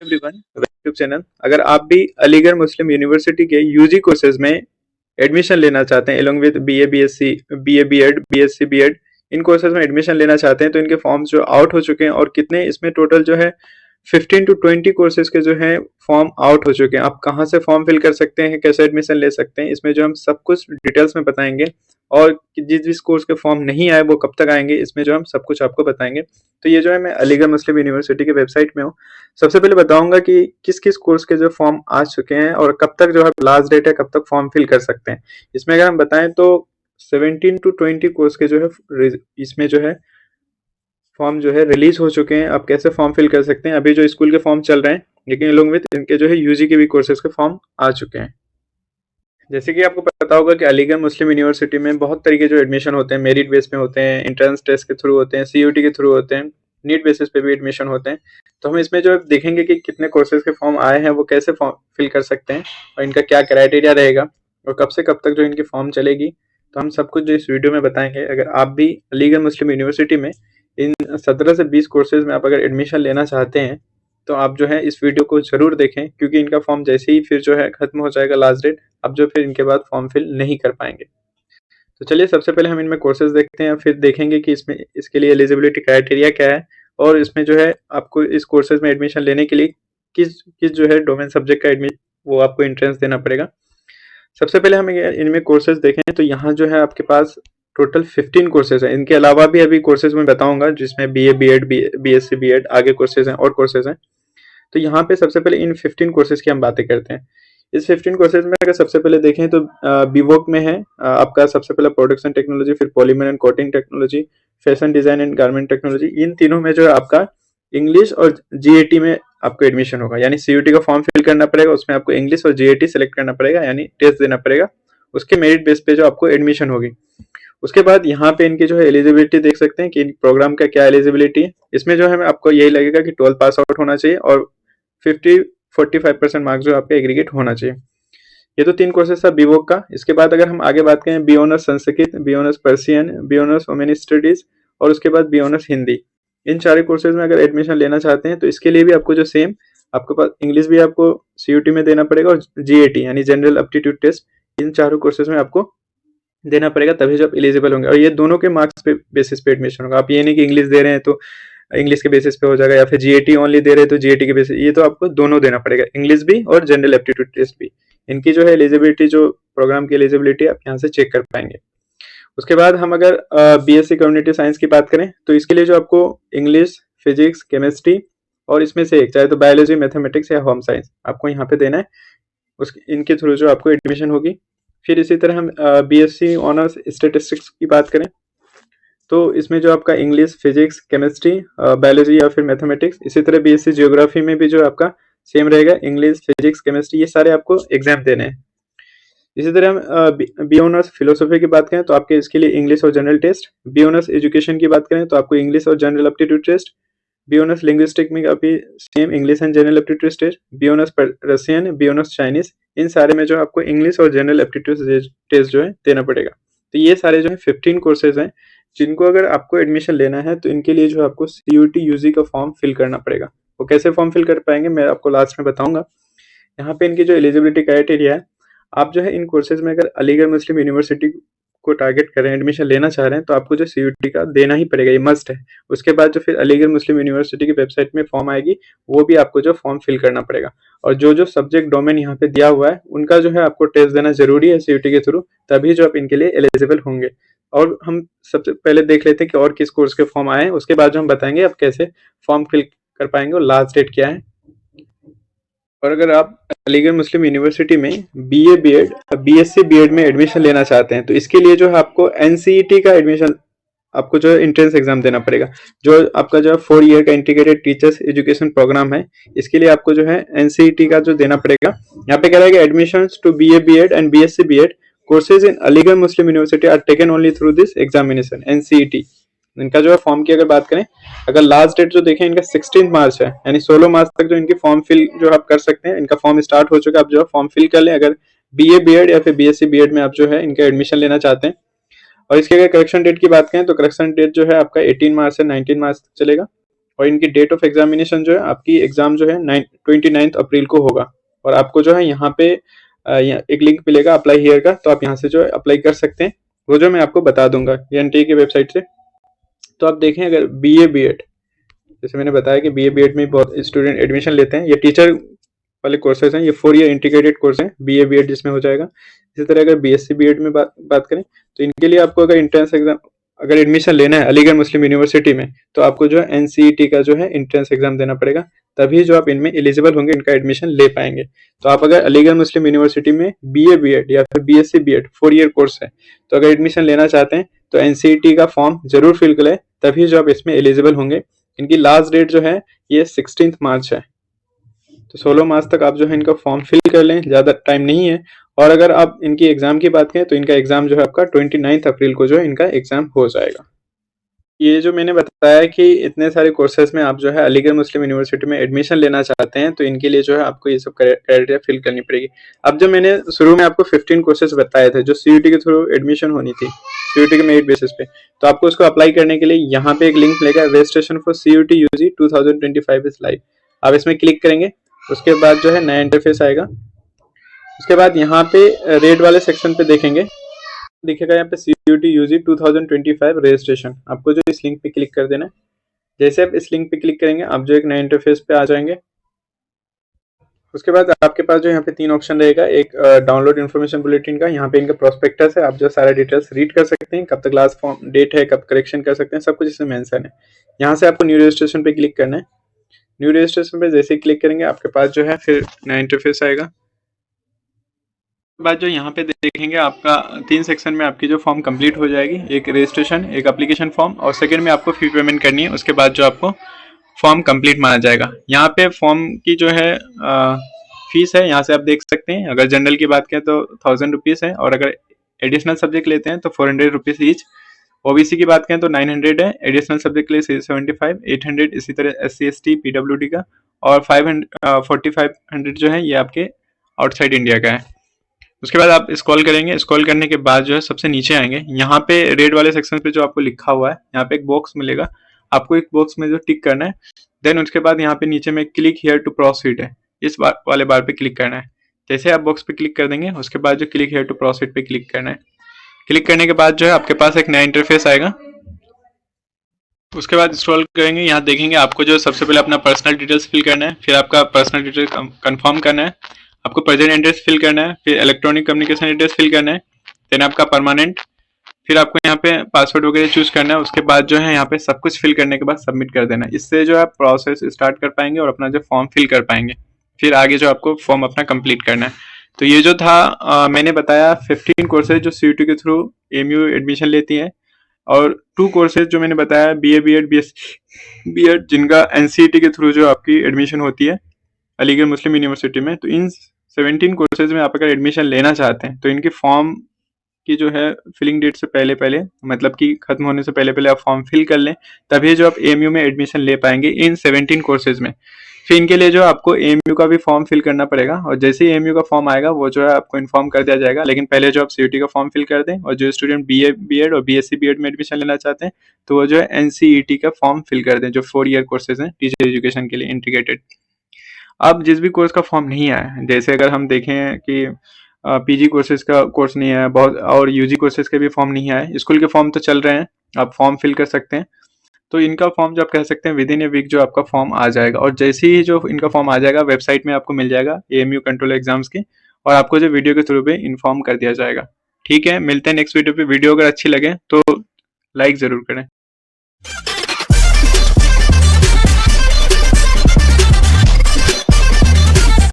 Everyone, YouTube channel. अगर आप भी अलीगढ़ मुस्लिम यूनिवर्सिटी के यूजी कोर्सेज में एडमिशन लेना चाहते हैं along with BA BSc BA BEd BSc BEd, इन कोर्सेज में एडमिशन लेना चाहते हैं तो इनके फॉर्म्स जो आउट हो चुके हैं और कितने इसमें टोटल जो है 15 to 20 कोर्सेज के जो है फॉर्म आउट हो चुके हैं। आप कहाँ से फॉर्म फिल कर सकते हैं, कैसे एडमिशन ले सकते हैं, इसमें जो हम सब कुछ डिटेल्स में बताएंगे। और जिस जिस कोर्स के फॉर्म नहीं आए वो कब तक आएंगे, इसमें जो हम सब कुछ आपको बताएंगे। तो ये जो है मैं अलीगढ़ मुस्लिम यूनिवर्सिटी के वेबसाइट में हूँ। सबसे पहले बताऊंगा कि किस किस कोर्स के जो फॉर्म आ चुके हैं और कब तक जो है लास्ट डेट है, कब तक फॉर्म फिल कर सकते हैं। इसमें अगर हम बताएं तो 17 to 20 कोर्स के जो है इसमें जो है फॉर्म जो है रिलीज हो चुके हैं। आप कैसे फॉर्म फिल कर सकते हैं, अभी जो स्कूल के फॉर्म चल रहे हैं, लेकिन अलोंग विद इनके जो है यूजी के भी कोर्सेज के फॉर्म आ चुके हैं। जैसे कि आपको पता होगा कि अलीगढ़ मुस्लिम यूनिवर्सिटी में बहुत तरीके जो एडमिशन होते हैं, मेरिट बेस पे होते हैं, एंट्रेंस टेस्ट के थ्रू होते हैं, सीयूटी के थ्रू होते हैं, नीट बेसिस पे भी एडमिशन होते हैं। तो हम इसमें जो देखेंगे कि कितने कोर्सेज के फॉर्म आए हैं, वो कैसे फॉर्म फिल कर सकते हैं और इनका क्या क्राइटेरिया रहेगा और कब से कब तक जो इनकी फॉर्म चलेगी, तो हम सब कुछ जो इस वीडियो में बताएंगे। अगर आप भी अलीगढ़ मुस्लिम यूनिवर्सिटी में इन 17 से 20 कोर्सेज में आप अगर एडमिशन लेना चाहते हैं तो आप जो है इस वीडियो को जरूर देखें, क्योंकि इनका फॉर्म जैसे ही फिर जो है खत्म हो जाएगा लास्ट डेट, अब जो फिर इनके बाद फॉर्म फिल नहीं कर पाएंगे। तो चलिए सबसे पहले हम इनमें कोर्सेज देखते हैं, फिर देखेंगे कि इसमें इसके लिए एलिजिबिलिटी क्राइटेरिया क्या है और इसमें जो है आपको इस कोर्सेज में एडमिशन लेने के लिए किस किस जो है डोमेन सब्जेक्ट का एडमिट वो आपको एंट्रेंस देना पड़ेगा। सबसे पहले हम इनमें कोर्सेज देखें तो यहाँ जो है आपके पास टोटल 15 कोर्सेज हैं। इनके अलावा भी अभी कोर्सेज में बताऊंगा जिसमें बीए बीएड बीएससी बीएड आगे कोर्सेज हैं और कोर्सेज हैं। तो यहाँ पे सबसे पहले इन 15 कोर्सेज की हम बातें करते हैं। इस 15 कोर्सेज में अगर सबसे पहले देखें तो बीवोक में है आपका सबसे पहले प्रोडक्शन टेक्नोलॉजी, फिर polymer and coating technology, fashion design and garment technology. इन तीनों में जो है आपका इंग्लिश और जीएटी में आपको एडमिशन होगा, यानी सीयूटी का फॉर्म फिल करना पड़ेगा, उसमें आपको इंग्लिश और जीएटी सेलेक्ट करना पड़ेगा, यानी टेस्ट देना पड़ेगा। उसके मेरिट बेस पे जो आपको एडमिशन होगी। उसके बाद यहाँ पे इनकी जो है एलिजिबिलिटी देख सकते हैं कि प्रोग्राम का क्या एलिजिबिलिटी है। इसमें जो है आपको यही लगेगा कि 12 पास आउट होना चाहिए और 45% मार्क्स जो आपका एग्रीगेट होना चाहिए। ये तो 3 कोर्सेस था बीवोक का। इसके बाद अगर हम आगे बात करें, B honours Sanskrit, B honours Persian, B honours women studies और उसके बाद बी ऑनर्स हिंदी। इन चार कोर्सेज में अगर एडमिशन लेना चाहते हैं तो इसके लिए भी आपको जो सेम आपके पास इंग्लिश भी आपको सीयूटी में देना पड़ेगा और जीएटी यानी जनरल एप्टीट्यूड टेस्ट, इन चारों कोर्सेज में आपको देना पड़ेगा, तभी जो आप एलिजिबल होंगे। और ये दोनों के मार्क्स पे बेसिस पे एडमिशन होगा। आप ये नहीं कि इंग्लिश दे रहे हैं तो इंग्लिश के बेसिस पे हो जाएगा या फिर जीएटी ओनली दे रहे हैं तो जीएटी के बेसिस, ये तो आपको दोनों देना पड़ेगा, इंग्लिश भी और जनरल एप्टीट्यूड टेस्ट भी। इनकी जो है एलिजिबिलिटी, जो प्रोग्राम की एलिजिबिलिटी आप यहाँ से चेक कर पाएंगे। उसके बाद हम अगर बीएससी कम्युनिटी साइंस की बात करें तो इसके लिए जो आपको इंग्लिश, फिजिक्स, केमिस्ट्री और इसमें से एक, चाहे तो बायोलॉजी, मैथमेटिक्स या होम साइंस, आपको यहाँ पे देना है। इनके थ्रू जो आपको एडमिशन होगी। फिर इसी तरह हम बीएससी ऑनर्स स्टैटिस्टिक्स की बात करें तो इसमें जो आपका इंग्लिश, फिजिक्स, केमिस्ट्री, बायोलॉजी या फिर मैथमेटिक्स, इसी तरह बीएससी जियोग्राफी में भी जो आपका सेम रहेगा, इंग्लिश, फिजिक्स, केमिस्ट्री, ये सारे आपको एग्जाम देने हैं। इसी तरह हम बी ऑनर्स फिलोसफी की बात करें तो आपके इसके लिए इंग्लिश और general test. B honours education की बात करें तो आपको इंग्लिश और general aptitude test. B honours linguistic में काफी same English and general aptitude test. B honours Russian, B honours Chinese, इन सारे में जो आपको इंग्लिश और जनरल एप्टीट्यूड टेस्ट जो है देना पड़ेगा। तो ये सारे जो है 15 कोर्सेज हैं जिनको अगर आपको एडमिशन लेना है तो इनके लिए जो आपको सीयूटी यूजी का फॉर्म फिल करना पड़ेगा। वो कैसे फॉर्म फिल कर पाएंगे मैं आपको लास्ट में बताऊंगा। यहाँ पे इनकी जो एलिजिबिलिटी क्राइटेरिया है, आप जो है इन कोर्सेज में अगर अलीगढ़ मुस्लिम यूनिवर्सिटी को टारगेट करें, एडमिशन लेना चाह रहे हैं, तो आपको जो सीयूटी का देना ही पड़ेगा, ये मस्ट है। उसके बाद जो फिर अलीगढ़ मुस्लिम यूनिवर्सिटी की वेबसाइट में फॉर्म आएगी, वो भी आपको जो फॉर्म फिल करना पड़ेगा। और जो जो सब्जेक्ट डोमेन यहाँ पे दिया हुआ है उनका जो है आपको टेस्ट देना जरूरी है सीयूटी के थ्रू, तभी जो आप इनके लिए एलिजिबल होंगे। और हम सबसे पहले देख लेते हैं कि और किस कोर्स के फॉर्म आए हैं, उसके बाद जो हम बताएंगे आप कैसे फॉर्म फिल कर पाएंगे और लास्ट डेट क्या है। और अगर आप अलीगढ़ मुस्लिम यूनिवर्सिटी में बीए बीएड बीएससी बीएड में एडमिशन लेना चाहते हैं तो इसके लिए जो है आपको एनसीईटी का एडमिशन, आपको जो है एंट्रेंस एग्जाम देना पड़ेगा। जो आपका जो 4 ईयर का इंटीग्रेटेड टीचर्स एजुकेशन प्रोग्राम है, इसके लिए आपको जो है एनसीईटी का जो देना पड़ेगा। यहाँ पे कह रहा है कि admissions to BA BEd and BSc BEd courses in Aligarh Muslim university are taken only through this examination NCET. इनका जो है फॉर्म की अगर बात करें, अगर लास्ट डेट जो देखें इनका 16 मार्च है, यानी 16 मार्च तक जो इनकी फॉर्म फिल जो आप कर सकते हैं। इनका फॉर्म स्टार्ट हो चुका है, आप जो है फॉर्म फिल कर लें अगर बीए बीएड या फिर बीएससी बीएड में आप जो है इनका एडमिशन लेना चाहते हैं। और इसके अगर करेक्शन डेट की बात करें तो करेक्शन डेट जो है आपका 18 मार्च से 19 मार्च तक चलेगा। और इनकी डेट ऑफ एग्जामिनेशन जो है, आपकी एग्जाम जो है 29 अप्रैल को होगा। और आपको जो है यहाँ पे एक लिंक मिलेगा अप्लाई हियर का, तो आप यहाँ से जो है अप्लाई कर सकते हैं, वो जो मैं आपको बता दूंगा एनटीए की वेबसाइट से। तो आप देखें, अगर बीए बीएड, जैसे मैंने बताया कि बीए बीएड में बहुत स्टूडेंट एडमिशन लेते हैं, ये टीचर वाले कोर्सेज हैं, ये 4 ईयर इंटीग्रेटेड कोर्स हैं बीए बीएड जिसमें हो जाएगा। इसी तरह अगर बीएससी बीएड में बात करें, तो इनके लिए आपको अगर एंट्रेंस एग्जाम अगर एडमिशन लेना है अलीगढ़ मुस्लिम यूनिवर्सिटी में, तो आपको जो है एनसीईटी का जो है एंट्रेंस एग्जाम देना पड़ेगा, तभी जो आप इनमें एलिजिबल होंगे, इनका एडमिशन ले पाएंगे। तो आप अगर अलीगढ़ मुस्लिम यूनिवर्सिटी में बीए बीएड या फिर बीएससी बीएड 4 ईयर कोर्स है, तो अगर एडमिशन लेना चाहते हैं तो एनसीईटी का फॉर्म जरूर फिल करें, तभी जो आप इसमें एलिजिबल होंगे। इनकी लास्ट डेट जो है ये 16 मार्च है, तो 16 मार्च तक आप जो है इनका फॉर्म फिल कर लें, ज़्यादा टाइम नहीं है। और अगर आप इनकी एग्ज़ाम की बात करें, तो इनका एग्ज़ाम जो है आपका 29 अप्रैल को जो है इनका एग्ज़ाम हो जाएगा। ये जो मैंने बताया कि इतने सारे कोर्सेज में आप जो है अलीगढ़ मुस्लिम यूनिवर्सिटी में एडमिशन लेना चाहते हैं, तो इनके लिए जो है आपको ये सब क्राइटेरिया फिल करनी पड़ेगी। अब जो मैंने शुरू में आपको 15 कोर्सेज बताए थे जो सीयूटी के थ्रू एडमिशन होनी थी, सीयूटी के मेरिट बेसिस पे, तो आपको उसको अप्लाई करने के लिए यहाँ पे एक लिंक मिलेगा, registration for CUET UG 2025 is live. आप इसमें क्लिक करेंगे, उसके बाद जो है नया इंटरफेस आएगा। उसके बाद यहाँ पे रेड वाले सेक्शन पे देखेंगे, दिखेगा यहाँ पे सीयूटी यूजी 2025 रजिस्ट्रेशन, आपको जो इस लिंक पे क्लिक कर देना है। जैसे आप इस लिंक पे क्लिक करेंगे, आप जो एक नए इंटरफेस पे आ जाएंगे। उसके बाद आपके पास जो यहाँ पे 3 ऑप्शन रहेगा, एक डाउनलोड इन्फॉर्मेशन बुलेटिन का, यहाँ पे इनका प्रोस्पेक्टस है, आप जो सारे डिटेल्स रीड कर सकते हैं, कब तक लास्ट फॉर्म डेट है, कब करेक्शन कर सकते हैं, सब कुछ इसमें मेंशन है। यहाँ से आपको न्यू रजिस्ट्रेशन पे क्लिक करना है। न्यू रजिस्ट्रेशन पे जैसे ही क्लिक करेंगे, आपके पास जो है फिर नया इंटरफेस आएगा। बाद जो यहाँ पे देखेंगे, आपका 3 सेक्शन में आपकी जो फॉर्म कंप्लीट हो जाएगी, एक रजिस्ट्रेशन, एक एप्लीकेशन फॉर्म, और सेकंड में आपको फी पेमेंट करनी है। उसके बाद जो आपको फॉर्म कंप्लीट माना जाएगा। यहाँ पे फॉर्म की जो है फीस है, यहाँ से आप देख सकते हैं। अगर जनरल की बात करें तो 1000 रुपीज़ है, और अगर एडिशनल सब्जेक्ट लेते हैं तो 400 रुपीज़ ईच। ओबीसी की बात करें तो 900 है, एडिशनल सब्जेक्ट के लिए 75, 800 इसी तरह SC ST PWD का, और 4500 जो है ये आपके आउटसाइड इंडिया का है। उसके बाद आप स्क्रॉल करेंगे, स्क्रॉल करने के बाद जो है सबसे नीचे आएंगे, यहाँ पे रेड वाले सेक्शन पे जो आपको लिखा हुआ है, यहाँ पे एक बॉक्स मिलेगा, आपको एक बॉक्स में जो टिक करना है। देन उसके बाद यहाँ पे नीचे में क्लिक हियर टू प्रोसीड है, इस वाले बार पे क्लिक करना है। जैसे आप बॉक्स पे क्लिक कर देंगे, उसके बाद जो क्लिक हियर टू प्रोसीड पे क्लिक करना है। क्लिक करने के बाद जो है आपके पास एक नया इंटरफेस आएगा। उसके बाद स्क्रॉल करेंगे, यहाँ देखेंगे आपको जो सबसे पहले अपना पर्सनल डिटेल्स फिल करना है, फिर आपका पर्सनल डिटेल्स कंफर्म करना है, आपको प्रेजेंट एड्रेस फिल करना है, फिर इलेक्ट्रॉनिक कम्युनिकेशन एड्रेस फिल करना है, देन आपका परमानेंट, फिर आपको यहाँ पे पासवर्ड वगैरह चूज करना है। उसके बाद जो है यहाँ पे सब कुछ फिल करने के बाद सबमिट कर देना है। इससे जो आप प्रोसेस स्टार्ट कर पाएंगे और अपना जो फॉर्म फिल कर पाएंगे, फिर आगे जो आपको फॉर्म अपना कंप्लीट करना है। तो ये जो था मैंने बताया 15 कोर्सेज जो सीयूटी के थ्रू एमयू एडमिशन लेती है, और 2 कोर्सेज जो मैंने बताया बीए बीएड बीएससी बीएड, जिनका एनसीईटी के थ्रू जो आपकी एडमिशन होती है अलीगढ़ मुस्लिम यूनिवर्सिटी में। तो इन 17 कोर्सेज में आप अगर एडमिशन लेना चाहते हैं, तो इनके फॉर्म की जो है फिलिंग डेट से पहले मतलब कि खत्म होने से पहले आप फॉर्म फिल कर लें, तभी जो आप एएमयू में एडमिशन ले पाएंगे इन 17 कोर्सेज में। फिर इनके लिए जो आपको एएमयू का भी फॉर्म फिल करना पड़ेगा, और जैसे ही एएमयू का फॉर्म आएगा वो जो है आपको इन्फॉर्म कर दिया जाएगा। लेकिन पहले जो आप सीयूटी का फॉर्म फिल कर दें, और जो स्टूडेंट बीए बीएड और बीएससी बीएड में एडमिशन लेना चाहते हैं, तो वो जो है एनसीईटी का फॉर्म फिल कर दें, जो 4 ईयर कोर्सेज हैं टीचर एजुकेशन के लिए इंटीग्रेटेड। अब जिस भी कोर्स का फॉर्म नहीं आया है, जैसे अगर हम देखें कि पीजी कोर्सेज का कोर्स नहीं आया बहुत, और यूजी कोर्सेज के भी फॉर्म नहीं आए, स्कूल के फॉर्म तो चल रहे हैं, आप फॉर्म फिल कर सकते हैं। तो इनका फॉर्म जो आप कह सकते हैं विद इन ए वीक जो आपका फॉर्म आ जाएगा, और जैसे ही जो इनका फॉर्म आ जाएगा वेबसाइट में आपको मिल जाएगा एएमयू कंट्रोल एग्जाम्स की, और आपको जो वीडियो के थ्रू पे इन्फॉर्म कर दिया जाएगा। ठीक है, मिलते हैं नेक्स्ट वीडियो पे। वीडियो अगर अच्छी लगे तो लाइक ज़रूर करें।